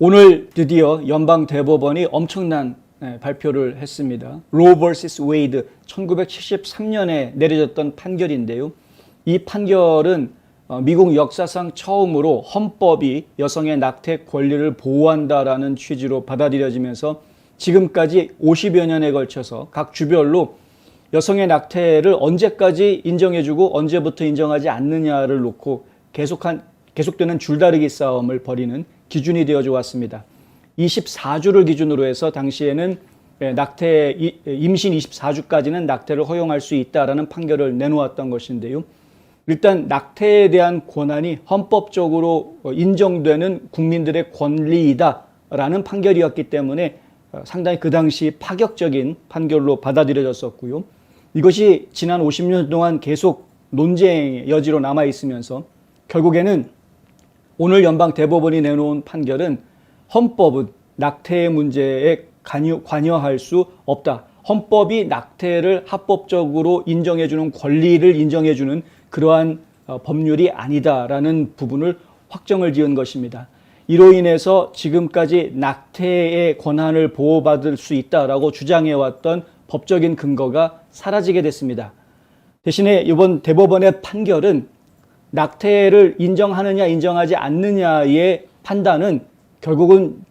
오늘 드디어 연방대법원이 엄청난 발표를 했습니다. 로 vs 웨이드 1973년에 내려졌던 판결인데요. 이 판결은 미국 역사상 처음으로 헌법이 여성의 낙태 권리를 보호한다라는 취지로 받아들여지면서 지금까지 50여 년에 걸쳐서 각 주별로 여성의 낙태를 언제까지 인정해주고 언제부터 인정하지 않느냐를 놓고 계속되는 줄다리기 싸움을 벌이는 기준이 되어져 왔습니다. 24주를 기준으로 해서 당시에는 임신 24주까지는 낙태를 허용할 수 있다라는 판결을 내놓았던 것인데요. 일단 낙태에 대한 권한이 헌법적으로 인정되는 국민들의 권리이다라는 판결이었기 때문에 상당히 그 당시 파격적인 판결로 받아들여졌었고요. 이것이 지난 50년 동안 계속 논쟁의 여지로 남아 있으면서 결국에는 오늘 연방대법원이 내놓은 판결은 헌법은 낙태의 문제에 관여할 수 없다. 헌법이 낙태를 합법적으로 인정해주는 권리를 인정해주는 그러한 법률이 아니다라는 부분을 확정을 지은 것입니다. 이로 인해서 지금까지 낙태의 권한을 보호받을 수 있다라고 주장해왔던 법적인 근거가 사라지게 됐습니다. 대신에 이번 대법원의 판결은 낙태를 인정하느냐 인정하지 않느냐의 판단은 결국은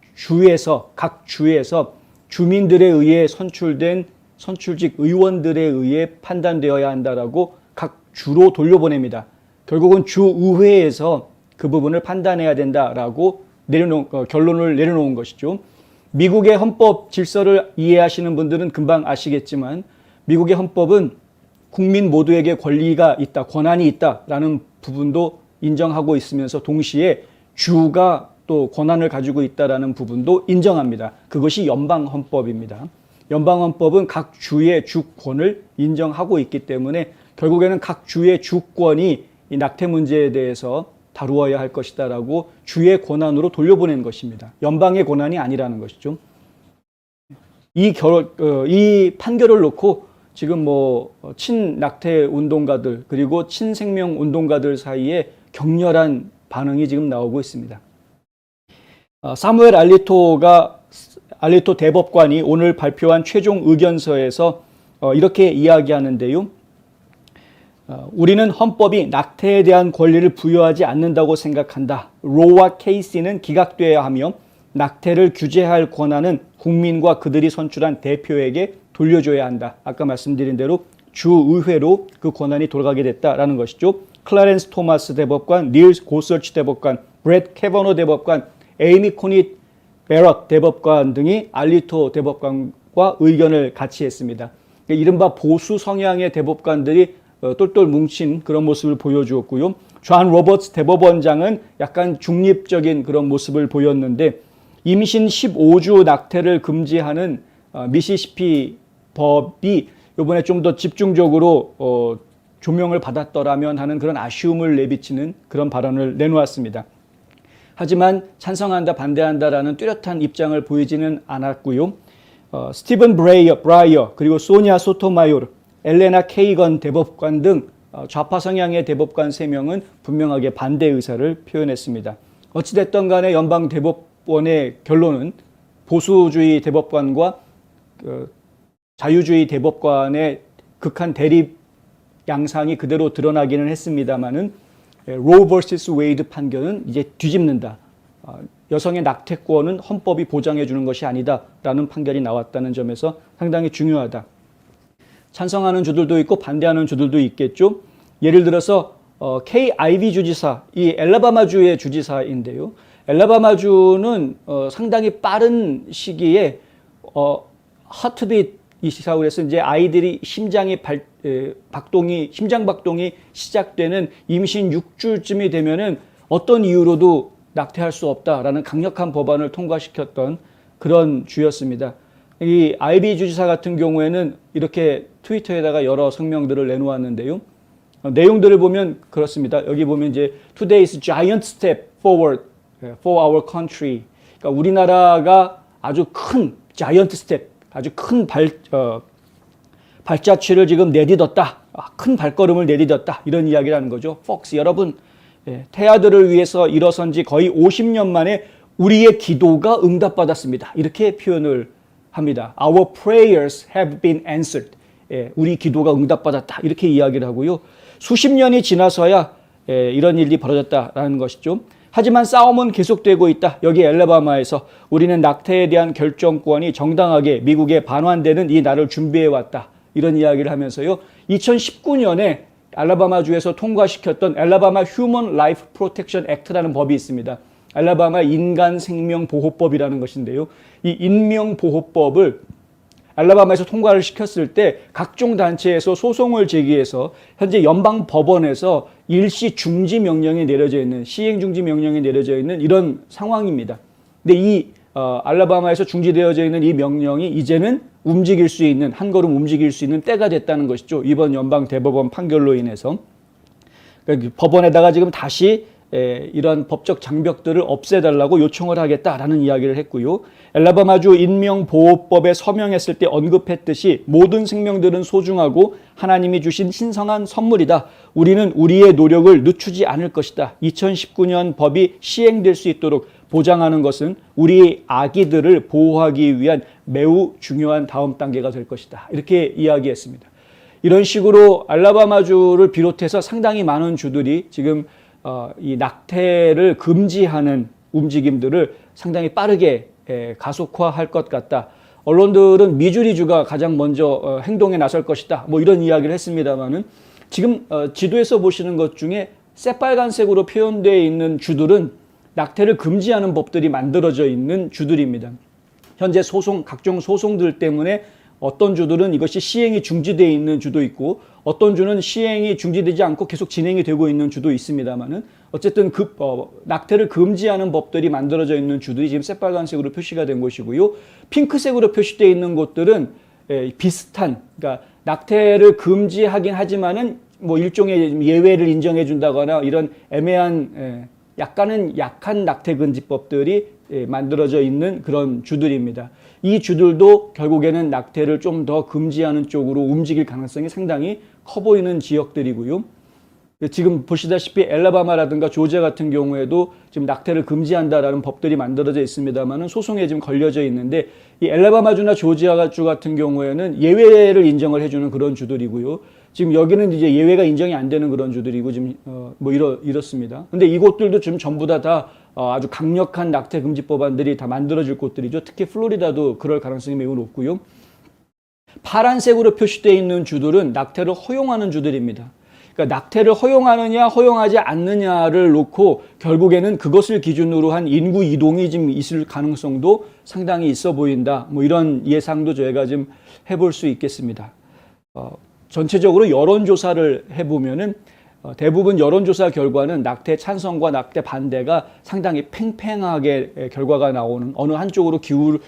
각 주에서 주민들에 의해 선출된 선출직 의원들에 의해 판단되어야 한다라고 각 주로 돌려보냅니다. 결국은 주의회에서 그 부분을 판단해야 된다라고 결론을 내려놓은 것이죠. 미국의 헌법 질서를 이해하시는 분들은 금방 아시겠지만 미국의 헌법은 국민 모두에게 권리가 있다, 권한이 있다라는 부분도 인정하고 있으면서 동시에 주가 또 권한을 가지고 있다라는 부분도 인정합니다. 그것이 연방헌법입니다. 연방헌법은 각 주의 주권을 인정하고 있기 때문에 결국에는 각 주의 주권이 이 낙태 문제에 대해서 다루어야 할 것이다라고 주의 권한으로 돌려보낸 것입니다. 연방의 권한이 아니라는 것이죠. 이 판결을 놓고 지금 친낙태 운동가들 그리고 친생명 운동가들 사이에 격렬한 반응이 지금 나오고 있습니다. 사무엘 알리토 대법관이 오늘 발표한 최종 의견서에서 이렇게 이야기하는데요. 우리는 헌법이 낙태에 대한 권리를 부여하지 않는다고 생각한다. 로와 케이시는 기각되어야 하며 낙태를 규제할 권한은 국민과 그들이 선출한 대표에게 돌려줘야 한다. 아까 말씀드린 대로 주의회로 그 권한이 돌아가게 됐다라는 것이죠. 클라렌스 토마스 대법관, 닐 고서치 대법관, 브렛 캐버너 대법관, 에이미 코니 베럿 대법관 등이 알리토 대법관과 의견을 같이 했습니다. 이른바 보수 성향의 대법관들이 똘똘 뭉친 그런 모습을 보여주었고요. 존 로버츠 대법원장은 약간 중립적인 그런 모습을 보였는데 임신 15주 낙태를 금지하는 미시시피 법이 이번에 좀 더 집중적으로 조명을 받았더라면 하는 그런 아쉬움을 내비치는 그런 발언을 내놓았습니다. 하지만 찬성한다, 반대한다라는 뚜렷한 입장을 보이지는 않았고요. 스티븐 브라이어, 그리고 소니아 소토마요르, 엘레나 케이건 대법관 등 좌파 성향의 대법관 3명은 분명하게 반대 의사를 표현했습니다. 어찌됐든 간에 연방대법원의 결론은 보수주의 대법관과 자유주의 대법관의 극한 대립 양상이 그대로 드러나기는 했습니다만은 로 vs 웨이드 판결은 이제 뒤집는다. 여성의 낙태권은 헌법이 보장해 주는 것이 아니다라는 판결이 나왔다는 점에서 상당히 중요하다. 찬성하는 주들도 있고 반대하는 주들도 있겠죠. 예를 들어서 케이 아이비 주지사, 이 엘라바마주의 주지사인데요. 엘라바마주는 상당히 빠른 시기에 하트빗 이시사고 해서 이제 아이들이 심장 박동이 시작되는 임신 6주쯤이 되면은 어떤 이유로도 낙태할 수 없다라는 강력한 법안을 통과시켰던 그런 주였습니다. 이 아이비 주지사 같은 경우에는 이렇게 트위터에다가 여러 성명들을 내놓았는데요. 내용들을 보면 그렇습니다. 여기 보면 이제 Today's giant step forward for our country. 그러니까 우리나라가 아주 큰 giant step, 아주 큰 발자취를 지금 내딛었다. 큰 발걸음을 내딛었다. 이런 이야기를 하는 거죠. 폭스 여러분, 태아들을 위해서 일어선 지 거의 50년 만에 우리의 기도가 응답받았습니다. 이렇게 표현을 합니다. Our prayers have been answered. 우리 기도가 응답받았다. 이렇게 이야기를 하고요. 수십 년이 지나서야 이런 일이 벌어졌다라는 것이죠. 하지만 싸움은 계속되고 있다. 여기 엘레바마에서 우리는 낙태에 대한 결정권이 정당하게 미국에 반환되는 이 날을 준비해왔다. 이런 이야기를 하면서요. 2019년에 알라바마주에서 통과시켰던 알라바마 휴먼 라이프 프로텍션 액트라는 법이 있습니다. 알라바마 인간생명보호법이라는 것인데요. 이 인명보호법을 알라바마에서 통과를 시켰을 때 각종 단체에서 소송을 제기해서 현재 연방 법원에서 일시 중지 명령이 내려져 있는, 시행 중지 명령이 내려져 있는 이런 상황입니다. 근데 이 알라바마에서 중지되어져 있는 이 명령이 이제는 움직일 수 있는, 한 걸음 움직일 수 있는 때가 됐다는 것이죠. 이번 연방 대법원 판결로 인해서. 그러니까 법원에다가 지금 다시 이런 법적 장벽들을 없애달라고 요청을 하겠다라는 이야기를 했고요. 알라바마주 인명보호법에 서명했을 때 언급했듯이 모든 생명들은 소중하고 하나님이 주신 신성한 선물이다. 우리는 우리의 노력을 늦추지 않을 것이다. 2019년 법이 시행될 수 있도록 보장하는 것은 우리 아기들을 보호하기 위한 매우 중요한 다음 단계가 될 것이다. 이렇게 이야기했습니다. 이런 식으로 알라바마주를 비롯해서 상당히 많은 주들이 지금 이 낙태를 금지하는 움직임들을 상당히 빠르게 가속화할 것 같다. 언론들은 미주리주가 가장 먼저 행동에 나설 것이다. 뭐 이런 이야기를 했습니다만은 지금 지도에서 보시는 것 중에 새빨간색으로 표현되어 있는 주들은 낙태를 금지하는 법들이 만들어져 있는 주들입니다. 현재 각종 소송들 때문에 어떤 주들은 이것이 시행이 중지되어 있는 주도 있고 어떤 주는 시행이 중지되지 않고 계속 진행이 되고 있는 주도 있습니다만은 어쨌든 낙태를 금지하는 법들이 만들어져 있는 주들이 지금 새빨간색으로 표시가 된 것이고요. 핑크색으로 표시되어 있는 곳들은 비슷한, 그러니까 낙태를 금지하긴 하지만은 뭐 일종의 예외를 인정해 준다거나 이런 애매한 약간은 약한 낙태 금지법들이 만들어져 있는 그런 주들입니다. 이 주들도 결국에는 낙태를 좀 더 금지하는 쪽으로 움직일 가능성이 상당히 커 보이는 지역들이고요. 지금 보시다시피 엘라바마라든가 조지아 같은 경우에도 지금 낙태를 금지한다라는 법들이 만들어져 있습니다만은 소송에 지금 걸려져 있는데 이 엘라바마주나 조지아주 같은 경우에는 예외를 인정을 해주는 그런 주들이고요. 지금 여기는 이제 예외가 인정이 안 되는 그런 주들이고 지금 뭐 이렇습니다. 근데 이곳들도 지금 전부 다 아주 강력한 낙태 금지 법안들이 다 만들어질 곳들이죠. 특히 플로리다도 그럴 가능성이 매우 높고요. 파란색으로 표시되어 있는 주들은 낙태를 허용하는 주들입니다. 그러니까 낙태를 허용하느냐 허용하지 않느냐를 놓고 결국에는 그것을 기준으로 한 인구 이동이 지금 있을 가능성도 상당히 있어 보인다. 뭐 이런 예상도 저희가 좀 해볼 수 있겠습니다. 전체적으로 여론조사를 해보면은 대부분 여론조사 결과는 낙태 찬성과 낙태 반대가 상당히 팽팽하게 결과가 나오는, 어느 한쪽으로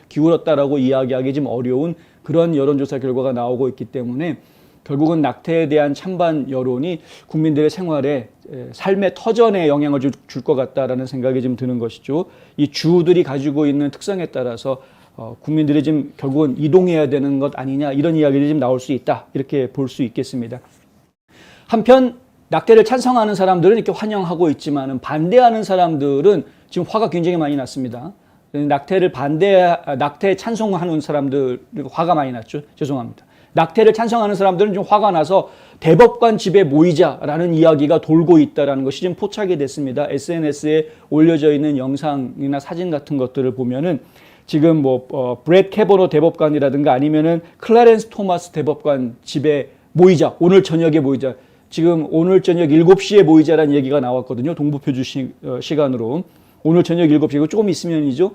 기울었다라고 이야기하기 좀 어려운 그런 여론조사 결과가 나오고 있기 때문에 결국은 낙태에 대한 찬반 여론이 국민들의 생활에, 삶의 터전에 영향을 줄 것 같다라는 생각이 좀 드는 것이죠. 이 주들이 가지고 있는 특성에 따라서 국민들이 지금 결국은 이동해야 되는 것 아니냐, 이런 이야기들이 좀 나올 수 있다, 이렇게 볼 수 있겠습니다. 한편 낙태를 찬성하는 사람들은 이렇게 환영하고 있지만 반대하는 사람들은 지금 화가 굉장히 많이 났습니다. 낙태 찬성하는 사람들 화가 많이 났죠. 죄송합니다. 낙태를 찬성하는 사람들은 좀 화가 나서 대법관 집에 모이자라는 이야기가 돌고 있다는 것이 지금 포착이 됐습니다. SNS에 올려져 있는 영상이나 사진 같은 것들을 보면은 지금 브렛 캐버너 대법관이라든가 아니면은 클라렌스 토마스 대법관 집에 모이자, 오늘 저녁에 모이자. 지금 오늘 저녁 7시에 모이자라는 얘기가 나왔거든요. 동부표주 시간으로. 오늘 저녁 7시고 조금 있으면이죠.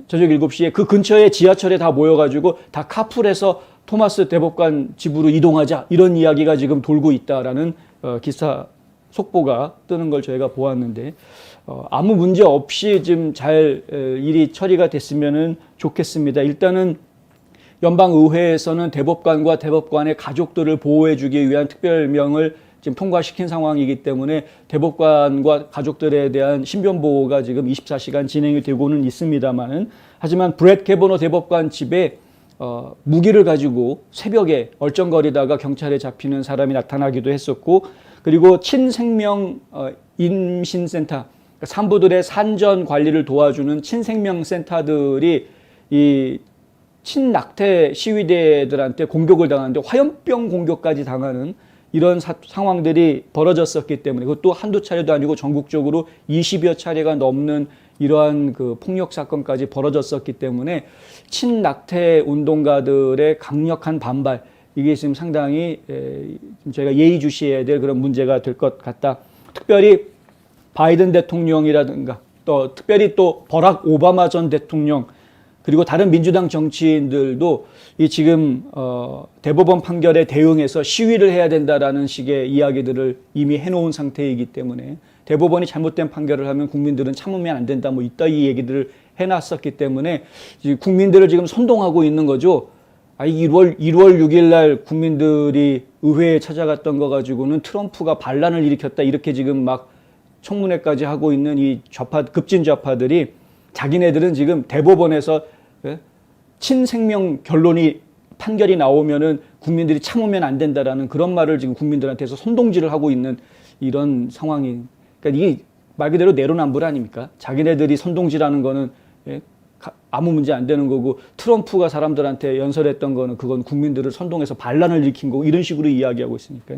저녁 7시에 그 근처에 지하철에 다 모여가지고 다 카풀해서 토마스 대법관 집으로 이동하자, 이런 이야기가 지금 돌고 있다라는 기사 속보가 뜨는 걸 저희가 보았는데 아무 문제 없이 좀 잘 일이 처리가 됐으면 좋겠습니다. 일단은 연방의회에서는 대법관과 대법관의 가족들을 보호해주기 위한 특별명을 지금 통과시킨 상황이기 때문에 대법관과 가족들에 대한 신변 보호가 지금 24시간 진행이 되고는 있습니다만은, 하지만 브렛 캐버너 대법관 집에 무기를 가지고 새벽에 얼쩡거리다가 경찰에 잡히는 사람이 나타나기도 했었고, 그리고 친생명 임신센터, 산부들의 산전 관리를 도와주는 친생명센터들이 이 친낙태 시위대들한테 공격을 당하는데 화염병 공격까지 당하는 이런 상황들이 벌어졌었기 때문에, 그것도 한두 차례도 아니고 전국적으로 20여 차례가 넘는 이러한 그 폭력 사건까지 벌어졌었기 때문에 친낙태 운동가들의 강력한 반발, 이게 지금 상당히 저희가 예의주시해야 될 그런 문제가 될 것 같다. 특별히 바이든 대통령이라든가 또 특별히 또 버락 오바마 전 대통령, 그리고 다른 민주당 정치인들도 이 지금 대법원 판결에 대응해서 시위를 해야 된다라는 식의 이야기들을 이미 해놓은 상태이기 때문에, 대법원이 잘못된 판결을 하면 국민들은 참으면 안 된다, 뭐 이따위 얘기들을 해놨었기 때문에 국민들을 지금 선동하고 있는 거죠. 1월 6일 날 국민들이 의회에 찾아갔던 거 가지고는 트럼프가 반란을 일으켰다, 이렇게 지금 막 청문회까지 하고 있는 이 급진 좌파들이 자기네들은 지금 대법원에서 친생명 판결이 나오면은 국민들이 참으면 안 된다라는 그런 말을 지금 국민들한테서 선동질을 하고 있는 이런 상황이, 그러니까 이게 말 그대로 내로남불 아닙니까? 자기네들이 선동질하는 거는 아무 문제 안 되는 거고, 트럼프가 사람들한테 연설했던 거는 그건 국민들을 선동해서 반란을 일으킨 거고, 이런 식으로 이야기하고 있으니까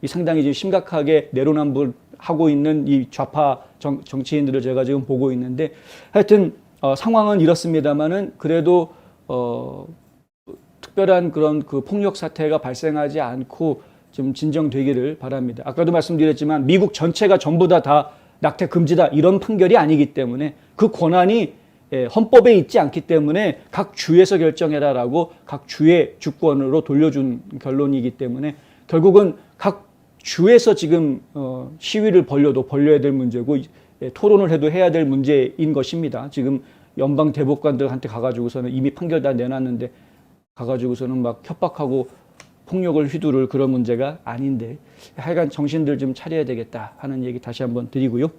이 상당히 지금 심각하게 내로남불하고 있는 이 좌파 정치인들을 제가 지금 보고 있는데, 하여튼 상황은 이렇습니다만은 그래도 특별한 그런 그 폭력 사태가 발생하지 않고 좀 진정되기를 바랍니다. 아까도 말씀드렸지만 미국 전체가 전부 다 낙태 금지다, 이런 판결이 아니기 때문에, 그 권한이 헌법에 있지 않기 때문에 각 주에서 결정해라라고 각 주의 주권으로 돌려준 결론이기 때문에, 결국은 각 주에서 지금 시위를 벌려야 될 문제고, 토론을 해도 해야 될 문제인 것입니다. 지금 연방 대법관들한테 가가지고서는 이미 판결 다 내놨는데 가가지고서는 막 협박하고 폭력을 휘두를 그런 문제가 아닌데, 하여간 정신들 좀 차려야 되겠다 하는 얘기 다시 한번 드리고요.